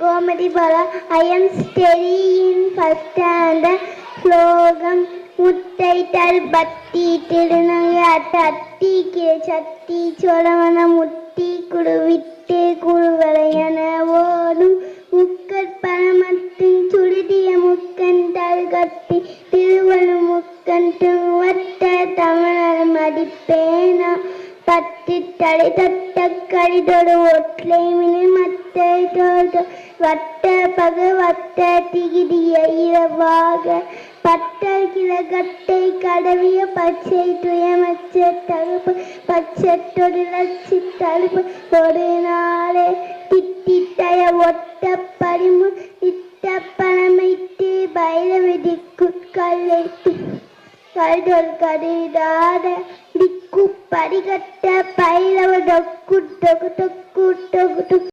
Gomadi Bala. I am studying in first standard. Slogam Muttaital Batti Tirunanga Tatti Chatti Cholamana Mutti Kuruvitte Kuruvalayana Vodum Mukkar Paramattin Churidiya Mukkantal Gatti Tiruvalu Mukkantum Vatta Tamanar Madipena பத்து தடை தட்ட கடிதொரு ஒற்றை mini மத்தை வட்ட பக வட்ட திகிடிய இரவாக பட்ட கிழக்கட்டை கடவிய பச்சை துயமச்ச தடுப்பு பச்சத்தொரு லட்சி தடுப்பு ஒரு நாளே திட்டித்தய ஒட்ட பரிமு திட்ட பணமைத்து பைரவிதிக்கு கல்லைத்து கல்தொல் கடிதாத திக்கு படிகட்ட பைரவ டொக்கு டொக்கு டொக்கு டொக்கு